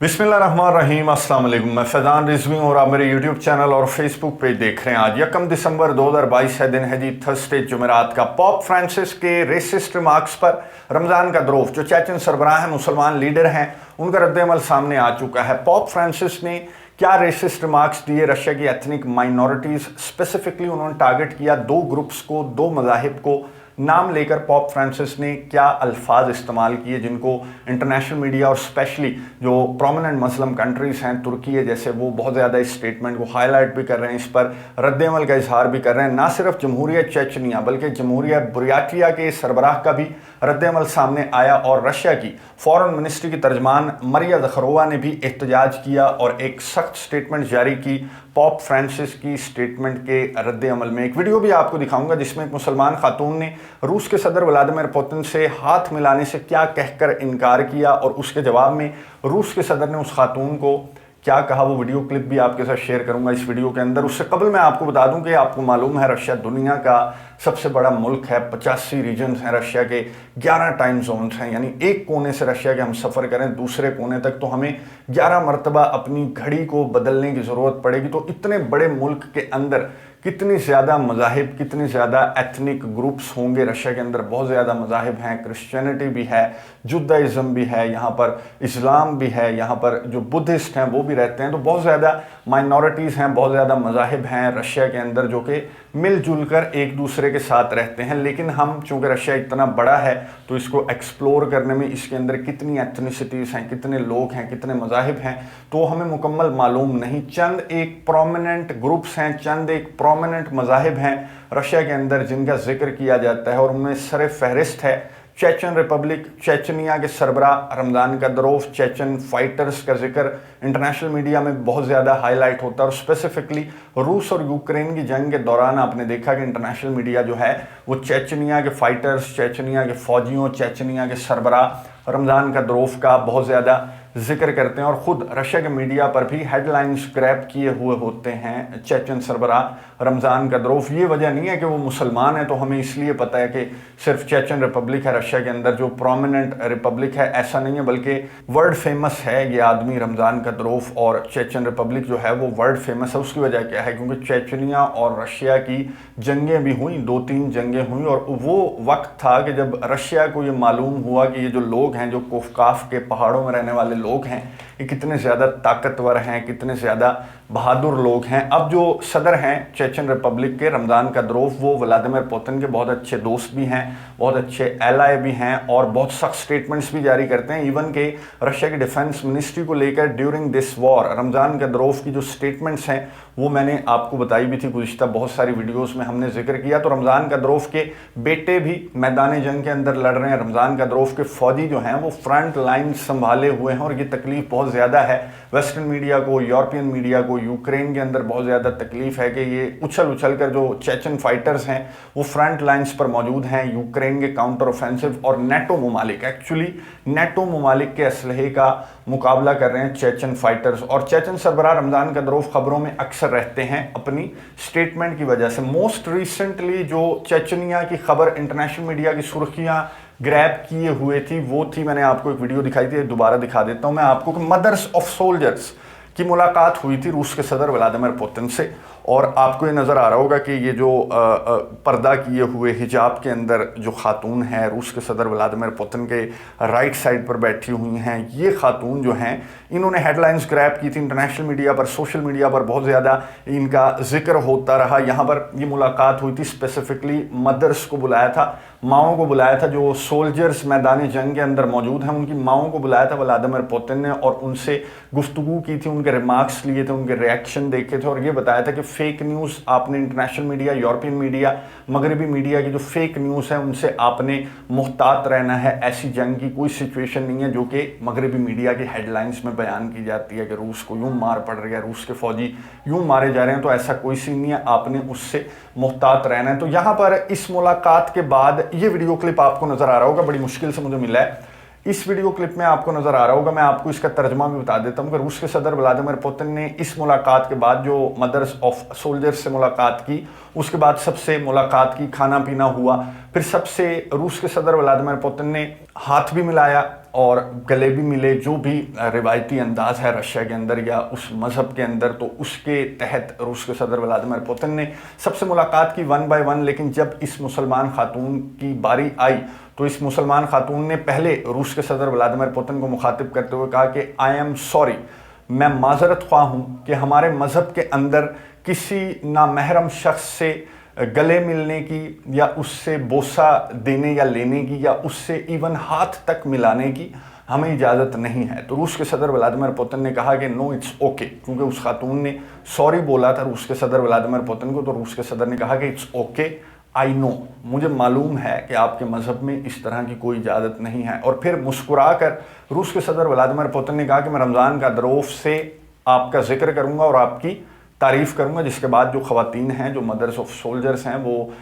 बिस्मिल्लाहिर्रहमानिर्रहीम, अस्सलाम वालेकुम। मैं फैज़ान रिजवी और आप मेरे यूट्यूब चैनल और फेसबुक पेज देख रहे हैं। आज 1 दिसंबर 2022 है, दिन है जी थर्सडे, जुमेरात का। पोप फ्रांसिस के रेसिस्ट रिमार्क्स पर रमज़ान का द्रोफ, जो चेचन सरबराह हैं, मुसलमान लीडर हैं, उनका रद्द-ए-अमल सामने आ चुका है। पोप फ्रांसिस ने क्या रेसिस्ट रिमार्क्स दिए रशिया की एथनिक माइनॉरिटीज़, स्पेसिफिकली उन्होंने टारगेट किया दो ग्रुप्स को, दो मज़ाहिब को नाम लेकर पोप फ्रांसिस ने क्या अल्फाज इस्तेमाल किए जिनको इंटरनेशनल मीडिया और स्पेशली जो प्रोमिनेंट मुस्लिम कंट्रीज़ हैं, तुर्की है जैसे, वो बहुत ज़्यादा इस स्टेटमेंट को हाईलाइट भी कर रहे हैं, इस पर रद्द-ए-अमल का इजहार भी कर रहे हैं। ना सिर्फ जमहूरियत चेचनिया बल्कि जमहूरियत बुर्याटिया के सरबराह का भी रद्द-ए-अमल सामने आया और रशिया की फॉरेन मिनिस्ट्री की तर्जमान मरिया ज़खरोवा ने भी एहतजाज किया और एक सख्त स्टेटमेंट जारी की पोप फ्रांसिस की स्टेटमेंट के रद्द-ए-अमल में। एक वीडियो भी आपको दिखाऊंगा जिसमें एक मुसलमान खातून ने रूस के सदर व्लादिमीर पुतिन से हाथ मिलाने से क्या कहकर इनकार किया और उसके जवाब में रूस के सदर ने उस खातून को क्या कहा, वो वीडियो क्लिप भी आपके साथ शेयर करूंगा इस वीडियो के अंदर। उससे कबल मैं आपको बता दूं कि आपको मालूम है रशिया दुनिया का सबसे बड़ा मुल्क है, 85 रीजन्स हैं रशिया के, 11 टाइम जोन्स हैं, यानी एक कोने से रशिया के हम सफ़र करें दूसरे कोने तक तो हमें 11 मरतबा अपनी घड़ी को बदलने की ज़रूरत पड़ेगी। तो इतने बड़े मुल्क के अंदर कितनी ज़्यादा मज़ाहिब, कितनी ज़्यादा एथनिक ग्रुप्स होंगे। रशिया के अंदर बहुत ज़्यादा मज़ाहिब हैं, क्रिश्चियनिटी भी है, जुदाइज़म भी है, यहाँ पर इस्लाम भी है, यहाँ पर जो बुद्धिस्ट हैं वो भी रहते हैं। तो बहुत ज़्यादा माइनॉरिटीज़ हैं, बहुत ज़्यादा मज़ाहिब हैं रशिया के अंदर जो कि मिलजुल कर एक दूसरे के साथ रहते हैं। लेकिन हम चूँकि रशिया इतना बड़ा है तो इसको एक्सप्लोर करने में इसके अंदर कितनी एथनिसिटीज़ हैं, कितने लोग हैं, कितने मज़ाहिब हैं, तो हमें मुकम्मल मालूम नहीं। चंद एक प्रोमिनेंट ग्रुप्स हैं, चंद एक प्रोमिनेंट मज़ाहिब हैं रशिया के अंदर जिनका जिक्र किया जाता है और उनमें सर फहरिस्त है चेचन रिपब्लिक, चेचनिया के सरबराह रमज़ान कदरोव, चेचन फाइटर्स का जिक्र इंटरनेशनल मीडिया में बहुत ज़्यादा हाईलाइट होता है और स्पेसिफिकली रूस और यूक्रेन की जंग के दौरान आपने देखा कि इंटरनेशनल मीडिया जो है वो चेचनिया के फाइटर्स, चेचनिया के फ़ौजियों, चेचनिया के सरबराह रमज़ान कदरोव का बहुत ज़्यादा जिक्र करते हैं और ख़ुद रशिया के मीडिया पर भी हेडलाइंस ग्रैब किए हुए होते हैं चेचन सरबराह रमज़ान कदरोव। ये वजह नहीं है कि वो मुसलमान है तो हमें इसलिए पता है कि सिर्फ चेचन रिपब्लिक है रशिया के अंदर जो प्रोमिनेंट रिपब्लिक है, ऐसा नहीं है, बल्कि वर्ल्ड फेमस है ये आदमी रमज़ान कदरोव और चेचन रिपब्लिक जो है वो वर्ल्ड फेमस है। उसकी वजह क्या है? क्योंकि चेचनिया और रशिया की जंगें भी हुई, 2-3 जंगें हुई और वो वक्त था कि जब रशिया को ये मालूम हुआ कि ये जो लोग हैं, जो कोफकाफ के पहाड़ों में रहने वाले लोग हैं, ये कितने ज़्यादा ताकतवर हैं, कितने ज़्यादा बहादुर लोग हैं। अब जो सदर हैं चेचन रिपब्लिक के रमज़ान कदरोव, वो व्लादिमीर पुतिन के बहुत अच्छे दोस्त भी हैं, बहुत अच्छे एलाय भी हैं और बहुत सख्त स्टेटमेंट्स भी जारी करते हैं। इवन के रशिया की डिफेंस मिनिस्ट्री को लेकर ड्यूरिंग दिस वॉर रमज़ान कदरोव की जो स्टेटमेंट्स हैं वो मैंने आपको बताई भी थी, गुज़िश्ता बहुत सारी वीडियोज़ में हमने जिक्र किया। तो रमज़ान कदरोव के बेटे भी मैदान जंग के अंदर लड़ रहे हैं, रमज़ान कदरोव के फ़ौजी जो हैं वो फ्रंट लाइन संभाले हुए हैं और ये तकलीफ बहुत ज़्यादा है वेस्टर्न मीडिया को, यूरोपियन मीडिया को। यूक्रेन के अंदर बहुत ज़्यादा तकलीफ है कि ये उछल कर जो चेचन फाइटर्स हैं वो फ्रंट लाइन्स पर मौजूद हैं, यूक्रेन के काउंटर ऑफेंसिव और नेटो ममालिक, एक्चुअली नेटो ममालिक के असलहे का मुकाबला कर रहे हैं चेचन फाइटर्स। और चेचन सरबराह रमज़ान कदरोव खबरों में अक्सर रहते हैं अपनी स्टेटमेंट की वजह से। मोस्ट रिसेंटली जो चेचनिया की खबर इंटरनेशनल मीडिया की सुर्खियां ग्रैब किए हुए थी वो थी, मैंने आपको एक वीडियो दिखाई थी, दोबारा दिखा देता हूं मैं आपको, कि मदर्स ऑफ सोल्जर्स की मुलाकात हुई थी रूस के सदर व्लादिमीर पुतिन से। और आपको ये नज़र आ रहा होगा कि ये जो पर्दा किए हुए हिजाब के अंदर जो खातून है रूस के सदर व्लादिमीर पुतिन के राइट साइड पर बैठी हुई हैं, ये खातून जो हैं इन्होंने हेडलाइंस ग्रैब की थी इंटरनेशनल मीडिया पर, सोशल मीडिया पर बहुत ज़्यादा इनका जिक्र होता रहा। यहाँ पर ये मुलाकात हुई थी, स्पेसिफिकली मदर्स को बुलाया था, माओं को बुलाया था, जो सोल्जर्स मैदान जंग के अंदर मौजूद हैं उनकी माओं को बुलाया था व्लादिमीर पुतिन ने और उनसे गुफ्तगू की थी, उनके रिमार्क्स लिए थे, उनके रिएक्शन देखे थे और ये बताया था कि फेक न्यूज़ आपने इंटरनेशनल मीडिया, यूरोपियन मीडिया, मगरबी मीडिया की जो फेक न्यूज़ है उनसे आपने मुहतात रहना है। ऐसी जंग की कोई सिचुएशन नहीं है जो कि मगरबी मीडिया की हेडलाइंस में बयान की जाती है कि रूस को यूं मार पड़ रही है, रूस के फौजी यूं मारे जा रहे हैं, तो ऐसा कोई सीन नहीं है, आपने उससे मुहतात रहना है। तो यहाँ पर इस मुलाकात के बाद ये वीडियो क्लिप आपको नज़र आ रहा होगा, बड़ी मुश्किल से मुझे मिला है। इस वीडियो क्लिप में आपको नजर आ रहा होगा, मैं आपको इसका तर्जमा भी बता देता हूं कि रूस के सदर व्लादिमीर पुतिन ने इस मुलाकात के बाद जो मदर्स ऑफ सोल्जर्स से मुलाकात की, उसके बाद सबसे मुलाकात की, खाना पीना हुआ, फिर सबसे रूस के सदर व्लादिमीर पुतिन ने हाथ भी मिलाया, और गले भी मिले, जो भी रिवायती अंदाज है रशिया के अंदर या उस मज़हब के अंदर, तो उसके तहत रूस के सदर व्लादिमीर पुतिन ने सबसे मुलाकात की 1 बाय 1। लेकिन जब इस मुसलमान खातून की बारी आई तो इस मुसलमान खातून ने पहले रूस के सदर व्लादिमीर पुतिन को मुखातिब करते हुए कहा कि आई एम सॉरी, मैं माजरत ख्वाह हूँ कि हमारे मज़हब के अंदर किसी नामहरम शख्स से गले मिलने की या उससे बोसा देने या लेने की या उससे इवन हाथ तक मिलाने की हमें इजाज़त नहीं है। तो रूस के सदर व्लादिमीर पुतिन ने कहा कि नो इट्स ओके, क्योंकि उस खातून ने सॉरी बोला था रूस के सदर व्लादिमीर पुतिन को। तो रूस के सदर ने कहा कि इट्स ओके, आई नो, मुझे मालूम है कि आपके मज़हब में इस तरह की कोई इजाज़त नहीं है। और फिर मुस्कुरा कर रूस के सदर व्लादिमीर पुतिन ने कहा कि मैं रमज़ान का दरोफ से आपका जिक्र करूँगा और आपकी तारीफ़ करूँगा। जिसके बाद जो ख़वातीन हैं, जो मदर्स ऑफ सोल्जर्स हैं, वो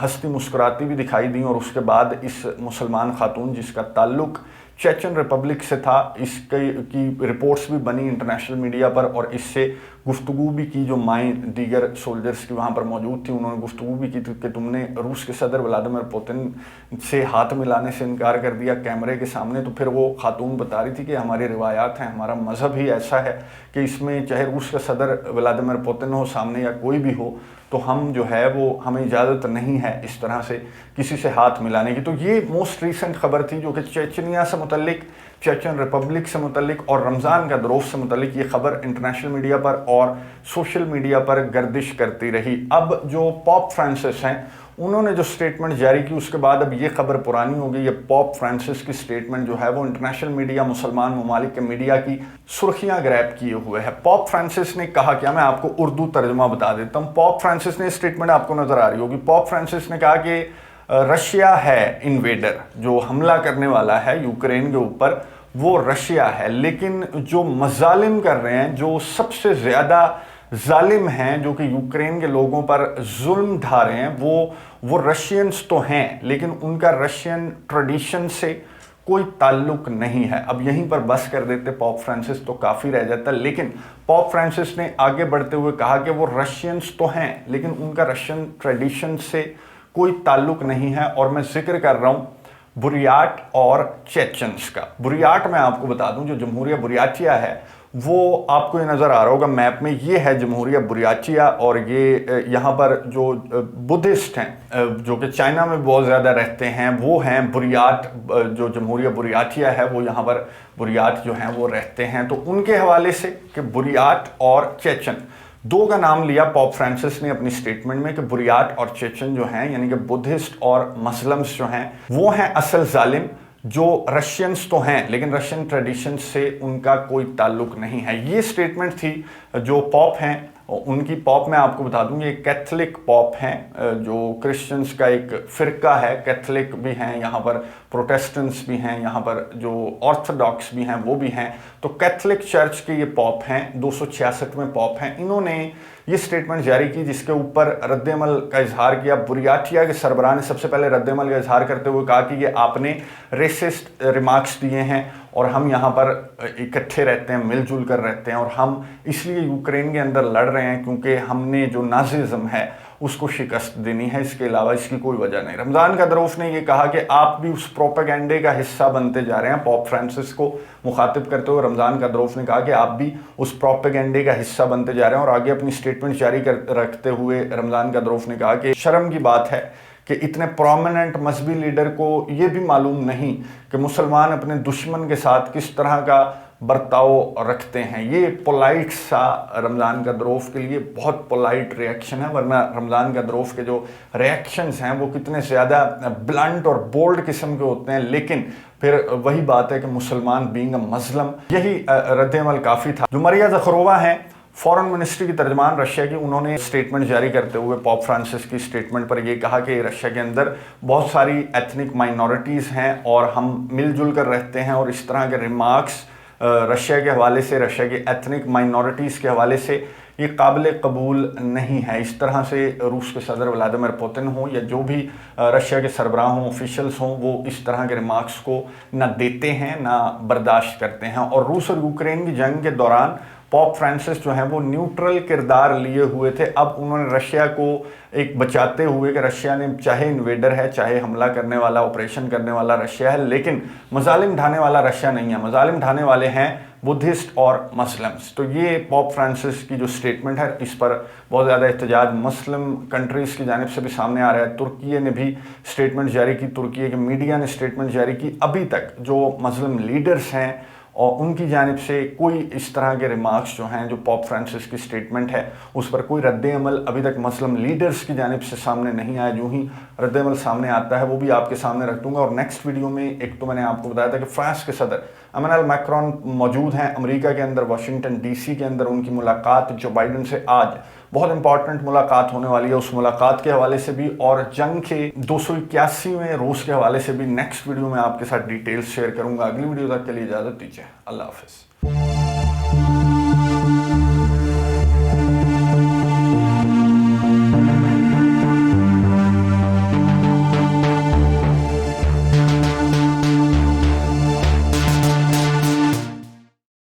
हंसती मुस्कुराती भी दिखाई दी। और उसके बाद इस मुसलमान खातून जिसका ताल्लुक़ चेचन रिपब्लिक से था, इसकी रिपोर्ट्स भी बनी इंटरनेशनल मीडिया पर और इससे गुफ्तगू भी की। जो माएँ दीगर सोल्जर्स की वहाँ पर मौजूद थी, उन्होंने गुफ्तगू भी की कि तुमने रूस के सदर व्लादिमीर पुतिन से हाथ मिलाने से इनकार कर दिया कैमरे के सामने। तो फिर वो खातून बता रही थी कि हमारी रिवायात हैं, हमारा मज़हब ही ऐसा है कि इसमें चाहे रूस का सदर व्लादिमीर पुतिन हो सामने या कोई भी हो, तो हम जो है वो हमें इजाज़त नहीं है इस तरह से किसी से हाथ मिलाने की। तो ये मोस्ट रीसेंट खबर थी जो कि चेचनिया से मुतल्लिक, चेचन रिपब्लिक से मुतल्लिक और रमज़ान का दरोफ से मुतल्लिक ये खबर इंटरनेशनल मीडिया पर और सोशल मीडिया पर गर्दिश करती रही। अब जो पॉप फ्रांसिस हैं, उन्होंने जो स्टेटमेंट जारी की उसके बाद अब ये खबर पुरानी हो गई। ये पॉप फ्रांसिस की स्टेटमेंट जो है वो इंटरनेशनल मीडिया, मुसलमान ममालिक के मीडिया की सुर्खियां ग्रैब किए हुए है। पॉप फ्रांसिस ने कहा क्या, मैं आपको उर्दू तर्जमा बता देता हूँ। पॉप फ्रांसिस ने स्टेटमेंट आपको नजर आ रही होगी। पॉप फ्रांसिस ने कहा कि रशिया है इन्वेडर, जो हमला करने वाला है यूक्रेन के ऊपर वो रशिया है, लेकिन जो मजालिम कर रहे हैं, जो सबसे ज़्यादा जालिम हैं, जो कि यूक्रेन के लोगों पर जुल्म ढा रहे हैं, वो रशियंस तो हैं, लेकिन उनका रशियन ट्रेडिशन से कोई ताल्लुक नहीं है। अब यहीं पर बस कर देते पॉप फ्रांसिस तो काफ़ी रह जाता, लेकिन पॉप फ्रांसिस ने आगे बढ़ते हुए कहा कि वो रशियंस तो हैं, लेकिन उनका रशियन ट्रेडिशन से कोई ताल्लुक नहीं है। और मैं जिक्र कर रहा हूँ बुरियाट और चेचन्स का। बुरियाट मैं आपको बता दूं, जो जमहूरिया बुरियाचिया है वो आपको ये नज़र आ रहा होगा मैप में, ये है जमहूरिया बुरियाचिया। और ये यहाँ पर जो बुद्धिस्ट हैं, जो कि चाइना में बहुत ज़्यादा रहते हैं, वो हैं बुरियाट। जो जमहूरिया बुरियाचिया है वो यहाँ पर बुरियाट जो हैं वो रहते हैं। तो उनके हवाले से कि बुरियाट और चेचन दो का नाम लिया पॉप फ्रांसिस ने अपनी स्टेटमेंट में कि बुरियाट और चेचन जो हैं, यानी कि बुद्धिस्ट और मस्लिम्स जो हैं, वो हैं असल जालिम। जो रशियंस तो हैं, लेकिन रशियन ट्रेडिशन से उनका कोई ताल्लुक नहीं है। ये स्टेटमेंट थी जो पॉप हैं उनकी। पॉप मैं आपको बता दूं, ये कैथलिक पॉप हैं, जो क्रिश्चियंस का एक फ़िरका है। कैथलिक भी हैं यहाँ पर, प्रोटेस्टेंट्स भी हैं यहाँ पर, जो ऑर्थोडॉक्स भी हैं वो भी हैं। तो कैथलिक चर्च के ये पॉप हैं, 266वें पॉप हैं। इन्होंने ये स्टेटमेंट जारी की जिसके ऊपर रद्द-ए-अमल का इजहार किया। बुरियाटिया के सरबराह ने सबसे पहले रद्द-ए-अमल का इजहार करते हुए कहा कि ये आपने रेसिस्ट रिमार्क्स दिए हैं और हम यहाँ पर इकट्ठे रहते हैं, मिलजुल कर रहते हैं, और हम इसलिए यूक्रेन के अंदर लड़ रहे हैं क्योंकि हमने जो नाज़िज़्म है उसको शिकस्त देनी है, इसके अलावा इसकी कोई वजह नहीं। रमज़ान कदरोफ ने यह कहा कि आप भी उस प्रोपेगेंडे का हिस्सा बनते जा रहे हैं। पॉप फ्रांसिस को मुखातिब करते हुए रमज़ान कदरोफ ने कहा कि आप भी उस प्रोपेगेंडे का हिस्सा बनते जा रहे हैं। और आगे अपनी स्टेटमेंट जारी रखते हुए रमज़ान कदरोफ ने कहा कि शर्म की बात है कि इतने प्रोमिनेंट मजहबी लीडर को ये भी मालूम नहीं कि मुसलमान अपने दुश्मन के साथ किस तरह का बर्ताव रखते हैं। ये पोलाइट सा रमज़ान कदरोफ के लिए बहुत पोलाइट रिएक्शन है, वरना रमज़ान कदरोफ के जो रिएक्शंस हैं वो कितने ज़्यादा ब्लंट और बोल्ड किस्म के होते हैं। लेकिन फिर वही बात है कि मुसलमान बीइंग अ मस्लिम, यही रद्द-ए-अमल काफ़ी था। जो मरिया ज़खरोवा हैं, फॉरेन मिनिस्ट्री की तर्जमान रशिया की, उन्होंने स्टेटमेंट जारी करते हुए पॉप फ्रांसिस की स्टेटमेंट पर यह कहा कि रशिया के अंदर बहुत सारी एथनिक माइनॉरिटीज़ हैं और हम मिलजुल कर रहते हैं, और इस तरह के रिमार्क्स रशिया के हवाले से, रशिया की एथनिक माइनॉरिटीज़ के हवाले से ये काबिल कबूल नहीं है। इस तरह से रूस के सदर व्लादिमीर पुतिन हों या जो भी रशिया के सरबराह हों, ऑफिशियल्स हों, वो इस तरह के रिमार्क्स को ना देते हैं ना बर्दाश्त करते हैं। और रूस और यूक्रेन की जंग के दौरान पॉप फ्रांसिस जो हैं वो न्यूट्रल किरदार लिए हुए थे। अब उन्होंने रशिया को एक बचाते हुए कि रशिया ने चाहे इन्वेडर है, चाहे हमला करने वाला, ऑपरेशन करने वाला रशिया है, लेकिन मजालिम ढाने वाला रशिया नहीं है, मजालिम ढाने वाले हैं बुद्धिस्ट और मस्लिम्स। तो ये पॉप फ्रांसिस की जो स्टेटमेंट है, इस पर बहुत ज़्यादा एहतजाज मुस्लिम कंट्रीज़ की जानिब से भी सामने आ रहा है। तुर्की ने भी स्टेटमेंट जारी की, तुर्की के मीडिया ने स्टेटमेंट जारी की। अभी तक जो मुस्लिम लीडर्स हैं और उनकी जानिब से कोई इस तरह के रिमार्क्स जो हैं, जो पॉप फ्रांसिस की स्टेटमेंट है उस पर कोई रद्द-ए-अमल अभी तक मुस्लिम लीडर्स की जानिब से सामने नहीं आया। जो ही रद्द-ए-अमल सामने आता है वो भी आपके सामने रख दूंगा। और नेक्स्ट वीडियो में एक तो मैंने आपको बताया था कि फ्रांस के सदर इमैनुअल मैक्रोन मौजूद हैं अमेरिका के अंदर, वाशिंगटन डीसी के अंदर। उनकी मुलाकात जो बाइडन से आज बहुत इंपॉर्टेंट मुलाकात होने वाली है, उस मुलाकात के हवाले से भी और जंग के 281वें रोज़ के हवाले से भी नेक्स्ट वीडियो में आपके साथ डिटेल्स शेयर करूंगा। अगली वीडियो तक के लिए इजाज़त दीजिए। अल्लाह हाफिज़।